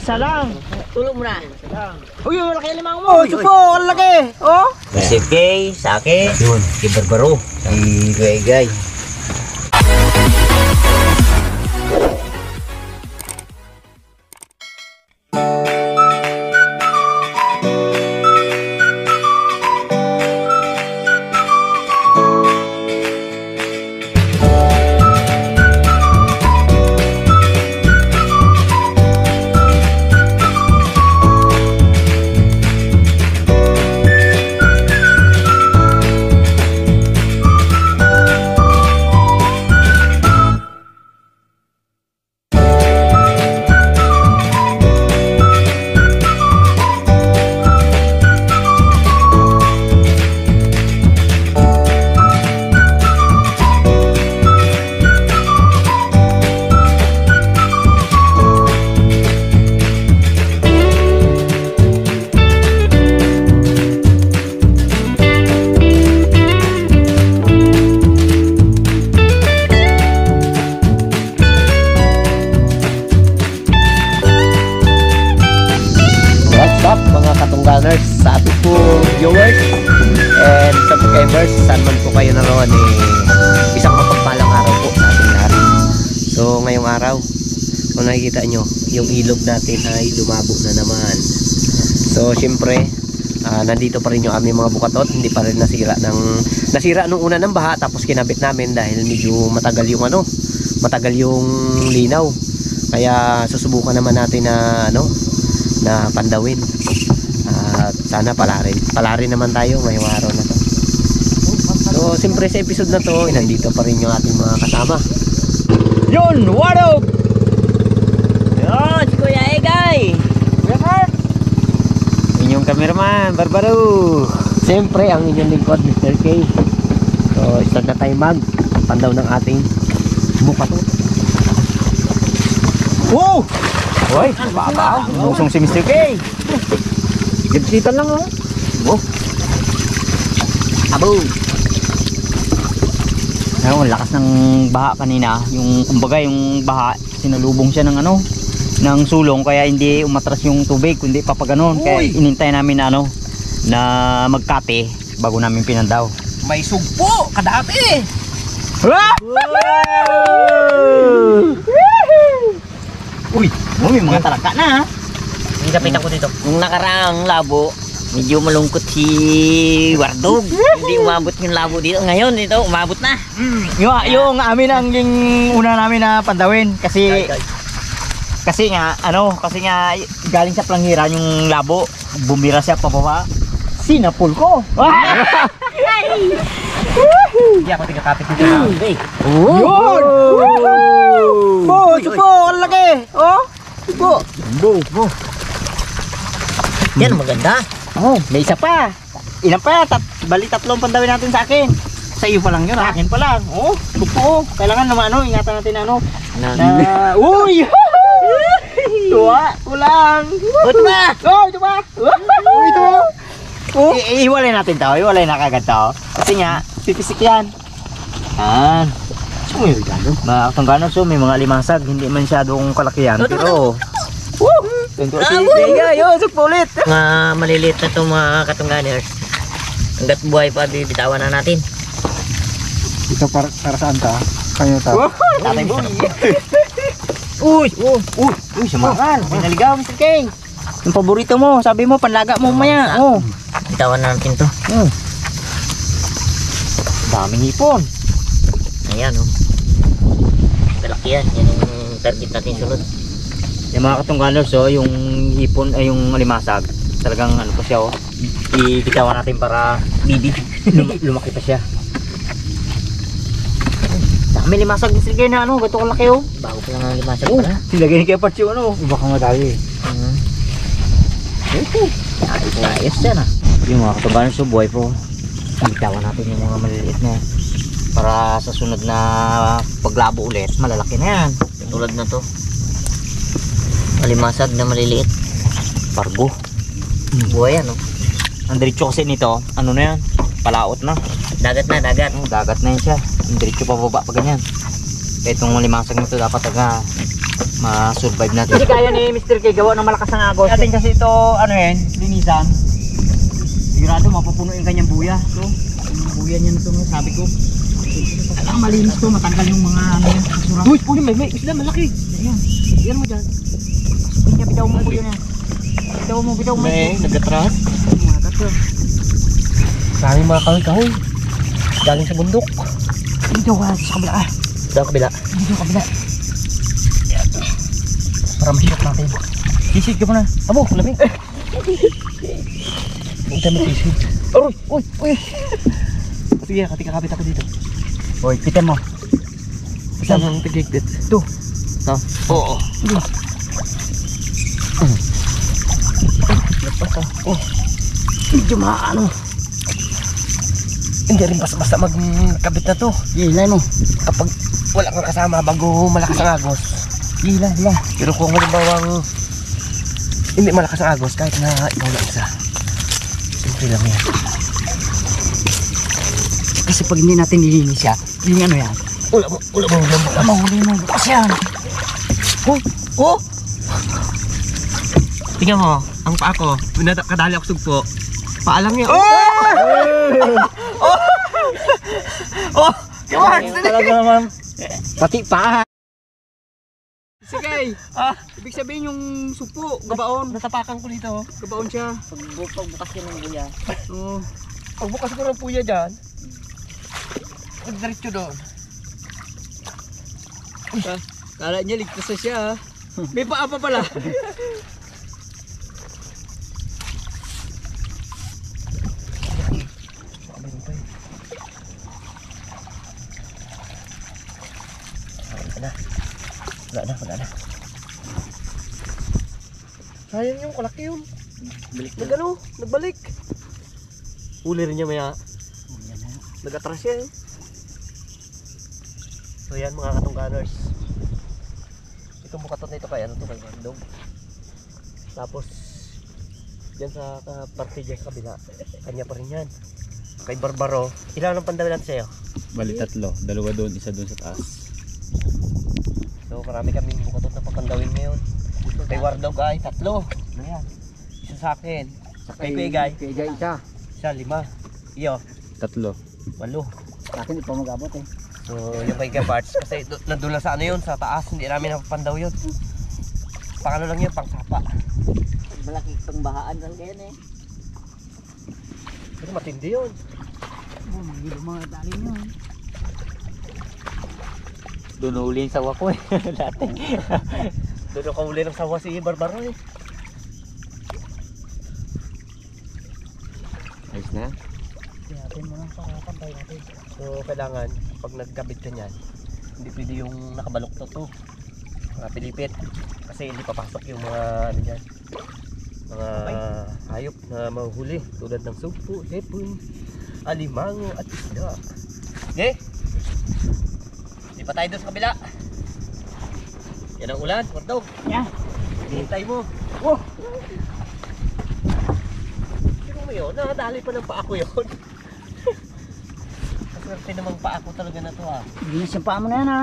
Isa lang. Tulog mo na. Uy, malaki limang mo. Supo, ang laki. Oh. Si Kay, sa akin. Yun, si Barbaro. Si Gay. Sa ating po viewers and subscribers, saan man po kayo naroon, isang mapagpalang araw po sa ating lahat. So ngayong araw, kung nakikita nyo, yung ilog natin ay lumabo na naman. So syempre, nandito pa rin yung aming mga bukatot, hindi pa rin nasira nung una ng baha, tapos kinabit namin dahil medyo matagal yung linaw. Kaya susubukan naman natin na pandawin. At sana palarin naman tayo ngayong araw na to. So siyempre sa episode na to, nandito pa rin yung ating mga kasama. Yun, what up? Yun, si Kuya Egay. Inyong cameraman, Barbaro. Siyempre ang inyong lingkod, Mr. K. So start na tayo pandaw ng ating bukatot. Wow! Hoy, babaw. Busong si Mr. K. Gipsitan lang oh. Abo. Ang lakas ng baha kanina, kumbaga yung baha sinalubong siya ng ng sulong, kaya hindi umatras yung tubig kundi papaganon. Kaya inintay namin na magkate bago namin pinandaw. May sugpo, kadami. Uy, may mga talaka na. Kapitan ko dito. Nung nakaraang labo, medyo malungkot si Wardog. Hindi umabot yung labo dito. Ngayon dito, umabot na. Yung amin ang una namin na pandawin kasi nga galing sa Plangiran yung labo, bumira siya pababa. Sinapul ko. Hindi ako tigakapit dito na. Yun! Supo, ang laki. Oh, supo. Yan, maganda. May isa pa. Ilan pa? Bali tatlong pandawin natin sa akin. Sa iyo pa lang yun, akin pa lang. Supo. Kailangan naman ingatan natin uy! Tuwa, kulang. Ito ba? Ito ba? Iwalay natin to. Iwalay na kagad to. Kasi nga, pipisik yan. Yan. Mga katungganos, may mga limasag. Hindi man masyadong kalakihan. Pero, tuntua si Vega. Yun, supulit. Mga maliliit na itong mga katungganers. Hanggat buhay pa, bibitawan na natin. Ito para saan ka? Kanyo ta? Tatay boy. Uy, sumakan. Pinaligaw, Mr. King. Yung paborito mo, sabi mo, panlaga mo maya. Bitawan na natin to. Daming hipon. Ayan, kalaki yan. Yan yung target natin sunod. Yung mga katungganers, yung hipon ay yung limasag. Talagang pa siya, ibitawan natin para lumaki pa siya. Dami limasag din sila na ganito kalaki Bago pa lang ang limasag pala. Silagay ni kaya Parchi iba kang madali. Ayos yan Yung mga katungganers, buhay po. Ibitawan natin yung mga maliliit na para sa sunod na paglabo ulit, malalaki na yan. Tulad na to. Malimasag na maliliit. Pargo. Buhay yan, Ang diretso kasi nito, na yan? Palaot na. Dagat na, dagat. Dagat na yan siya. Ang diretso pababa pa ganyan. Kaya itong limasag nito dapat ma-survive natin. Hindi kaya ni Mr. K gawa ng malakas ng agos. Atin kasi ito, ano yan, linisan. Sigurado mapupuno yung kanyang buya. So, yung buya niya nito, sabi ko. Kailangan malinis to, matanggal yung mga ano yan. Uy, puno, may isla malaki. Ayan, yan mo dyan. Kanya, bitaw mo buya na. Bitaw mo. May nag-atras. Nagkatras. Maraming mga kahoy-kahoy. Galing sa bundok. Dito ka, sa kabila ka. Sa kabila. Dito sa kabila. Para masyok natin. Sisid ka muna. Abo, lamig. Huwag tayo mag-isid. Uy. Sige, kakabit ako dito. Hoy, pitan mo. Saan ang tigigdit? Ito. Ha? Oo. Medyo maano. Hindi rin basta-basta magkabit na to. Hilay mo. Kapag wala kang kasama bago malakas ang agos. Hilay. Pero kung halimbawang hindi malakas ang agos, kahit na ikaw na isa, simple lang yan. Kasi pag hindi natin nilinis siya, yung ano yan? Wala mo Mahuli mo. Bukas yan. Oh! Tingnan mo, ang paa ko, kadali ako sugpo. Paa lang yan. Talaga naman. Pati pa. Sige. Ibig sabihin yung supo, gabaon. Natapakan ko dito. Gabaon siya. Pagbukas yun ng buya. Oo. Pagbukas ko ng puya dyan, diretso doon. Kala niya ligtas na siya. May paa pa pala. Wala na. Sayang yung kalaki yun. Nagbalik. Huli rin niya maya. Nag-atras siya eh. So yan mga katungganers. Itong bukatot na ito kay kay Bandog. Tapos yan sa parte dyan sa kabila. Kanya pa rin yan. Kay Barbaro. Ilan ang pandawin natin sa'yo? Bali 3, 2 doon, isa doon sa taas. So marami kaming bukatot na papandawin ngayon. Kay Wardog ay 3. Ayan. Isa sa akin. Kay Pegay. Pegay isa. Isa 5. Iyo. 3. 8. Sa akin, ito mag-abot eh. So yung kay parts kasi nandun lang sa ano yun, sa taas, hindi namin napapandaw yun. Pang ano lang yun, pang sapa. Malaki pang bahaan talaga yan eh. Pero matindi yun. Magilo mga dali nyo. Doon huli yung sawa ko eh. Dati. Doon ka uli ng sawa si Barbaro eh. Ayos na. Natin mo lang para pantay natin. So kailangan, pag nagkabit ka niyan, hindi pwede yung nakabaluktot to. Mga pilipit. Kasi hindi papasok yung mga ano dyan. Mga hayop na mahuhuli. Tulad ng sugpo, hepon, alimango at isda. Okay? Hindi pa tayo doon sa kabila. Yan ang ulan, Wardog. Yeah. Hintay mo. Sino mo yun? Nakadali pa ng paa ko yun. Kaswerte namang paa ko talaga na to ah. Hindi na siyang paa mo na yan ha.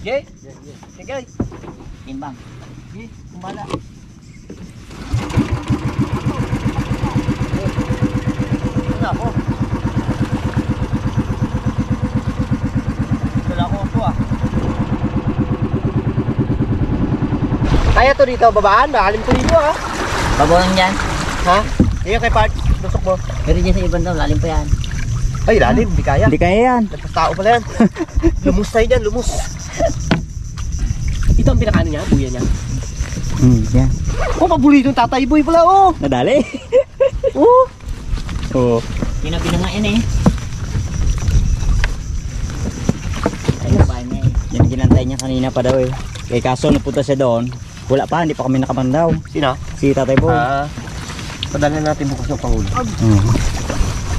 Okay? Sige. Timbang. Okay, kumbala. Wala ako. Wala ako po ah. Kaya to dito, babaan. Makalim to dito ah. Babawan dyan. Ha? Iyo kay Part, tusok mo. Pero dyan sa ibang daw, lalim pa yan. Ay, lalim, di kaya. Hindi kaya yan. Nagpastao pala yan. Lumus tayo dyan, lumus. Ito ang pinakaano niya, buya niya. Yan. Oh, paborito yung tatay boy pala, oh. Nadali. Oh. Oo. Pinapino nga yan eh. Ayun pa niya eh. Yan ginantay niya kanina pa daw eh. Kaya kaso napunta siya doon. Wala pa, hindi pa kami nakamandaw. Sino? Si Tatay Boy. Padala natin bukas ng Pangulo.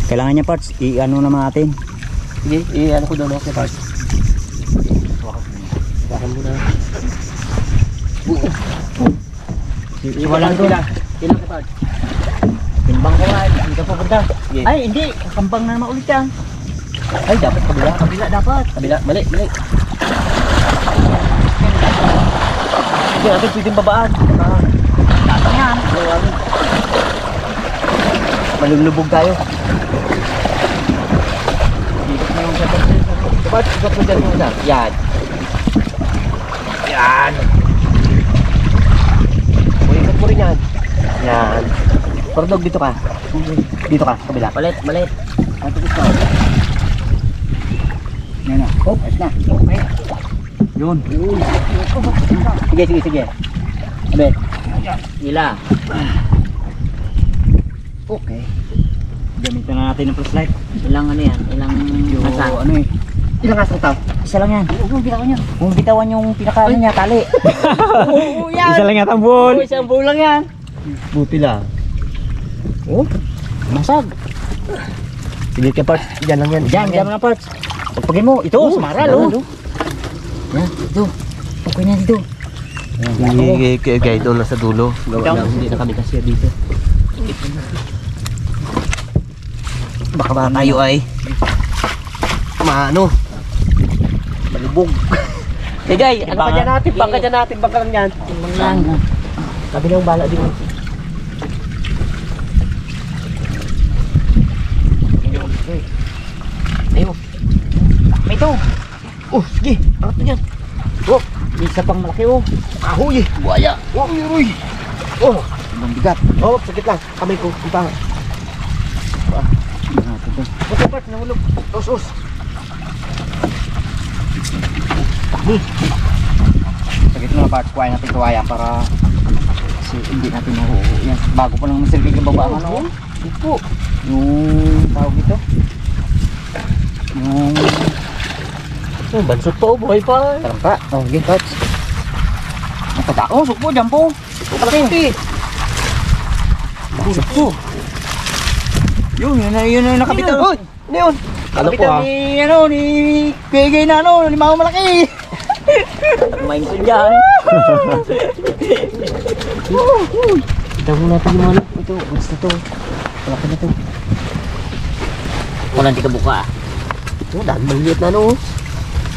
Kailangan niya parts, i-ano naman natin. Sige, ano ko doon, okay, Part. Bakan mo na. Wala doon. Ilang ka, Part? Timbang ko nga, hindi ka papunta. Sige. Ay, hindi. Kambang na naman ulit yan. Ay, dapat kabila. Kabila dapat. Kabila, mali. Hindi natin pwedeng babaan. Tatang yan. Malulubog tayo. Ikot na yung setup. Dapat ikot mo dyan muna. Yan. Yan. Ikot mo rin yan. Yan. Pardog, dito ka. Dito ka, kabila. Balit, balit. Yan na. Oh, ayos na. Okay. Yun. Sige, sige, sige. Abet. Ila. Okay. Gamitin na natin ng flashlight. Ilang ano yan? Ilang masa? Ano eh. Ilang asang tao? Isa lang yan. Huwag bitawan niyo. Kung bitawan yung pinaka niya, tali. Oo yan. Isa lang yata ang bull. Isang bulang yan. Buti lang. Oh, masag. Sige ka parts. Diyan lang yan. Diyan mga parts. Pagpagin mo, ito, sumaral oh. Yan, ito. Okay na dito. Guide doon lang sa dulo. Gawa lang. Hindi na kami kasi dito. Baka ba tayo ay maano malubog. Hey ano pa dyan natin? Baka dyan natin, baka lang yan. Lang. Sabi lang bala din. Ayo. May ito. Oh, sige. Angat na yan. Oh, Isa pang malaki oh. kahoy. Buaya. Oh, uy. Oh, Ibang bigat. oh, sakit lang. Kamay ko. Ang panga. Buti part, nahulog. Os. Dami. Sagit mo na parts, kuhain natin kawaya para kasi hindi natin mahuho yan. Bago pa lang masilbig yung babaan ano. Ito. Yung tawag ito. Yung Oh, bansot pa oh, buhay pa. tarangka. Oh, okay, parts. Napada. Oh, sukpo dyan po. Kalaki. Sukpo. Yun na nakabitaw. Oy, ano yun? Ano po Nakabitaw ah? ni Kegay na ni Mama Malaki. Main ko dyan. Itaw natin yung mga ito. Gusto to. Malaki na to. Walang di ka buka. Ito, dahil maliit na ano.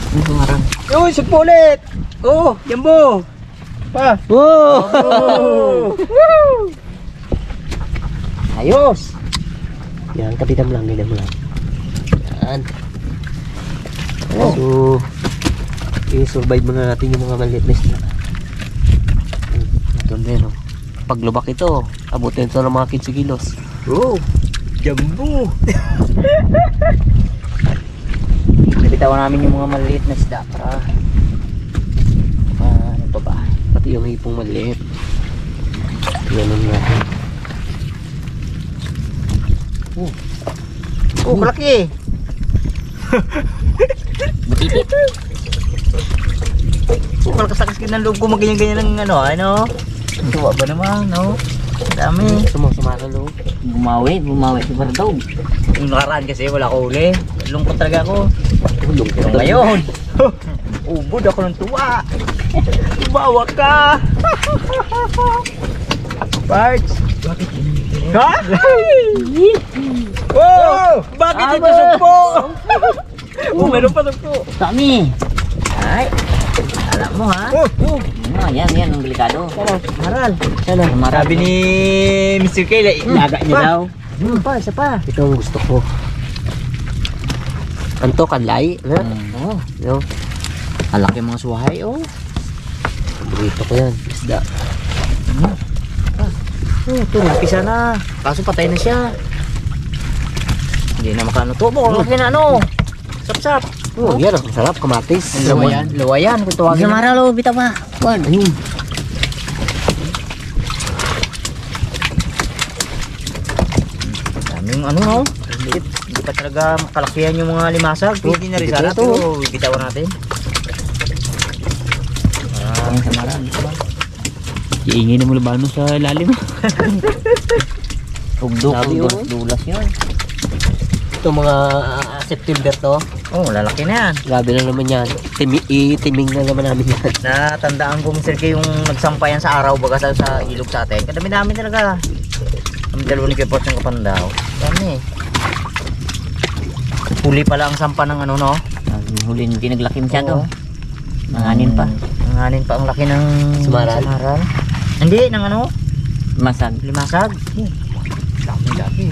Ang pangarang. Yun, sukpo ulit. Oh, Jambo. Pa. Wow! Ayos. Yan, kapitam lang, ganyan mo lang. Yan. Oh. So, i-survive muna natin yung mga maliit na isda. Ito din, oh. Pag lubak ito, abutin ito ng mga 15 kilos. Oh, Jambo. Nabitawan namin yung mga maliit na isda para ano to ba? Pati yung hipong maliit. Ganun natin. Oh, malaki. Butitit. Oh, malakas-lakas ka ng loob ko magganyan-ganyan ng ano. Tuwa ba naman, no? Dami. Sumaral, oh. Bumawi si Bardog. Yung nakaraan kasi wala ko uli. Lungkot talaga ako. Tulong Pero ngayon, ubod ako ng tuwa. Bawa ka. Parts. Ha? Oh! Bakit ito sugpo? Oh, meron pa sugpo. Dami. Ay. Alam mo ha. Yan ang delikado. Maral. Sana. Sabi ni Mr. Kayla, ilaga niya daw. Isa pa. Ito ang gusto ko. Anto, kanlay. Ano? Oh, Yo. ang laki mga suhay oh. Dito ko yan. Isda. Oh, ito, nagpisa na. Kaso patay na siya. Hindi na makano to. Bukang laki na ano. Sap-sap. Oh, yan. Ang sarap. Kamatis. Luwayan kung tawagin. Isa maralo, bitaw pa. Kuan. Ayun. Daming ano no. Hindi pa talaga makalakihan yung mga limasag. Pwede na rin sana ito. pero bitawan natin. Ang samaran. Iingay na mo laban mo sa lalim. Tugdok, Sabi, oh. dulas yun. Ito mga September to. Oh, lalaki na yan. Grabe na naman yan. Timing na naman namin yan. Natandaan ko Mr. K yung nagsampayan sa araw baga sa ilog sa atin. Kadami-dami talaga. Ang dalawa ni Kepot yung kapandaw. Dami eh. Huli pala ang sampa ng ano no. Ang huli hindi naglaki masyado. Nanganin pa. Alanganin pa ang laki ng Samaran? Hindi, ng ano? Masag. Limasag. Dami.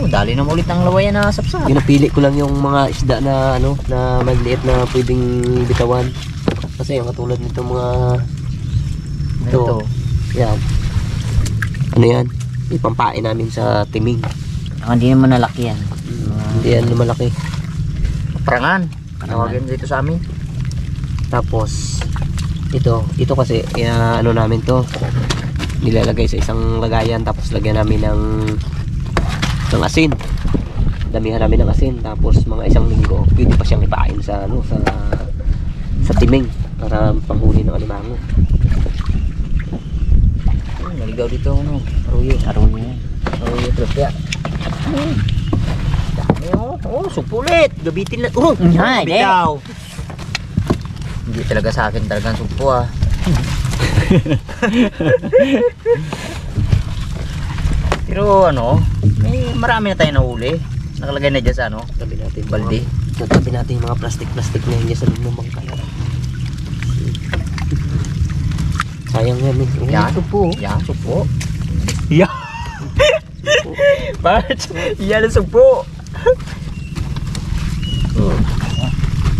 Oh, dali na ulit ang lawayan na sapsap. Ginapili ko lang yung mga isda na ano, na maliit na pwedeng bitawan. Kasi yung katulad nito mga Ito. yan. Ano yan? Ipampain namin sa timing. Hindi naman nalaki yan. Hindi yan lumalaki. Prangan. Tawagin dito sa amin. Tapos ito kasi ano namin to, nilalagay sa isang lagayan, tapos lagyan namin ng asin. Damihan namin ng asin, tapos mga isang linggo pwede pa siyang ipain sa ano, sa timing para panghuli ng alimango. Naligaw dito ano. Aruyo trapya. Dami oh, supulit. Gabitin na. Ay, bitaw. Hindi talaga sa akin talagang sumpo ah. Pero ano, may marami na tayong nahuli. Nakalagay na dyan sa ano, Tabi natin balde. Tabi natin yung mga plastic na yun sa loob ng bangkay. Sayang yan eh. Yan. Ito po. Yan, sumpo. Yan. Parts, yan ang sumpo.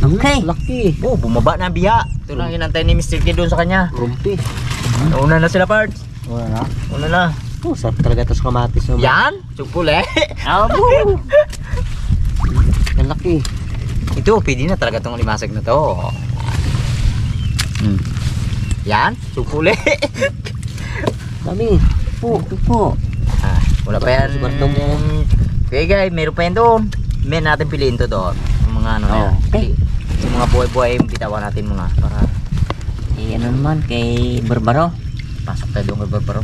Okay. Laki. Oh, bumaba na ang biha. Ito lang hinantay ni Mr. K doon sa kanya. Rumpi. Nauna na sila parts. Una na. Oh, sarap talaga ito sa kamatis. No? Yan, sumpo Abo. Ang laki. Ito, pwede na talaga itong limasag na to. Yan, sumpo Dami. Po. Ah, wala pa yan. Si Bartong yan. Okay guys, meron pa yan doon. May natin piliin to doon. Yung mga ano na yan. Okay. Yung mga buhay-buhay, bitawan natin mga para Ano naman kay Barbaro. pasok tayo doon kay Barbaro.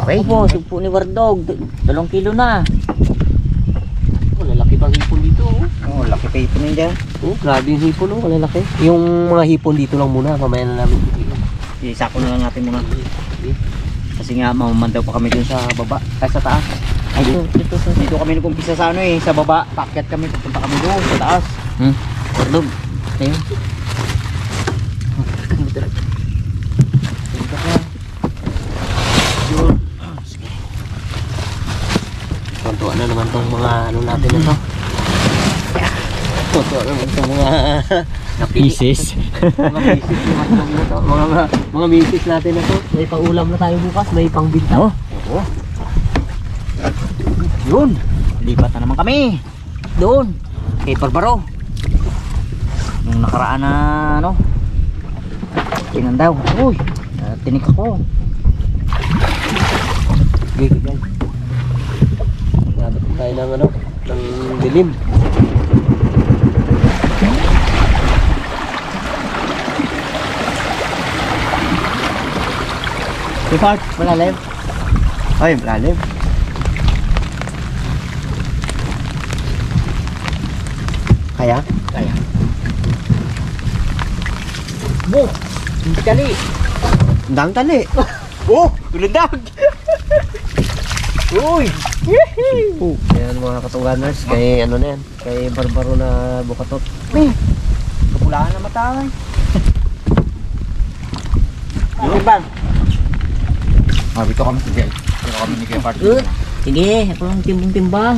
Okay. Opo, sugpo ni Wardog. 2 kilo na. Oh, lalaki pang hipon dito. Oh, laki pa ito ninja. Oh, grabe yung hipon. Oh, lalaki. Yung mga hipon dito lang muna. Mamaya na namin. Isako na lang natin muna. Kasi nga mamamandaw pa kami dun sa baba, ay sa taas. Ay dito kami nag-umpisa sa ano eh, sa baba. Paakyat kami, pupunta kami doon sa taas. Wardog. Ayun. Tuntuan na naman tong mga ano natin ito. Tuntuan na naman tong mga Pieces. mga misis na ito. Mga misis natin na to. May pang-ulam na tayo bukas. May pang-binta. Oo. Yun. Lipat na naman kami. Doon. Kay Barbaro. Nung nakaraan na ano. Tingnan daw. Uy. Tinik ako. Sige, guys. Nagabot tayo ng ano, ng dilim. Report. Malalim. Ay, malalim. Kaya? Kaya. Bo. Hindi kali. Dang tali. Oh, tulindag. Uy. Oh, yan mga katuganers. Kay ano na yan. Kay Barbaro na bukatot. Kapulaan na matay. Yung bang. Dito kami sa jail. Dito kami ni Kuya Party. Good. Sige, ako lang timbang-timbang.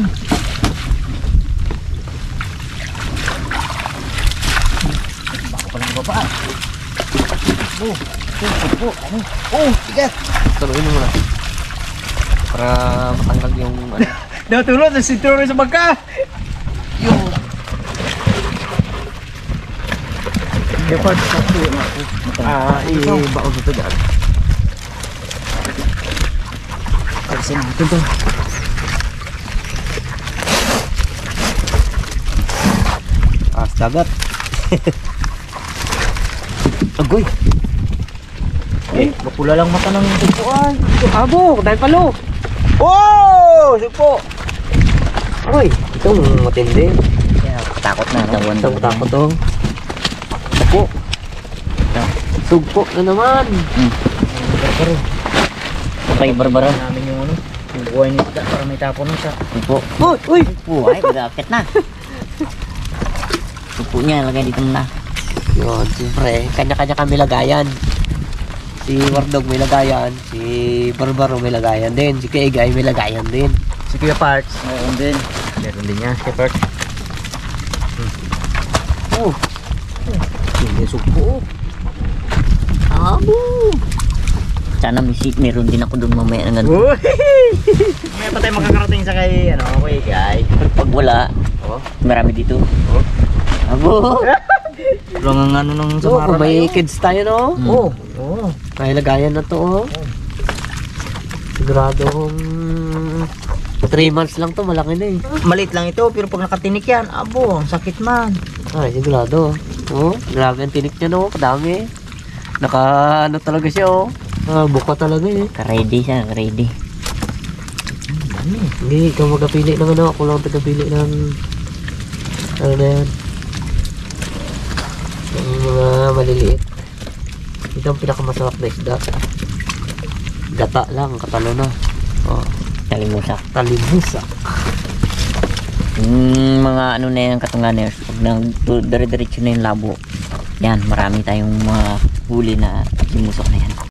Bako pa lang baba. Oh, sige. Tuloy mo muna. Para matanggal yung ano. Natulog na si Turo sa bangka. Kuya Party sa tuyo na ako. Ibaon dito dyan. Alisin natin to. Dagat. Agoy. Mapula lang mata ng supuan. Abo, dahil palo. Oh! Supo! Oy, itong matindi. Kaya takot na. No? Itong takot to. Sugpo. Sugpo na naman. Kay Barbaro. Namin yung ano, yung buhay ni isda para may tapon nun siya. Sugpo. Uy! Buhay, mag-aakit na. Sugpo niya, lagay dito na. Yun, siyempre, kanya-kanya kami lagayan. Si Wardog may lagayan, si Barbaro may lagayan din, si Kaigay may lagayan din. Si Kuya Parts, meron din. Meron din niya, Kuya Parts. Oh, hindi suko. Abo! Sana meron din ako doon mamaya ng ano. Uy! May pa tayo makakarating sa kay, ano, Kuya Guy. Pero pag wala, Oh. marami dito. Abo! Lang ang ano nung So, kung may kids tayo, no? Oo. Oo. May lagayan na to, oh. Siguradong 3 months lang to, malaki na eh. Maliit lang ito, pero pag nakatinik yan, abo, ang sakit man. Ay, sigurado. Oh, grabe ang tinik niya, no? Kadami. Ano talaga siya, oh. Buka talaga eh. Ready siya, ready. Hindi, ikaw magkapili ng ano. Ako lang tagapili ng ano na yan. Yung mga maliliit. Ito ang pinakamasarap na isda. Gata lang, katalo na. Oh, Talimusak. talimusak. Mga ano na yung katunganers, pag dire-diretso na yung labo, yan, marami tayong mga huli na simusok na yan.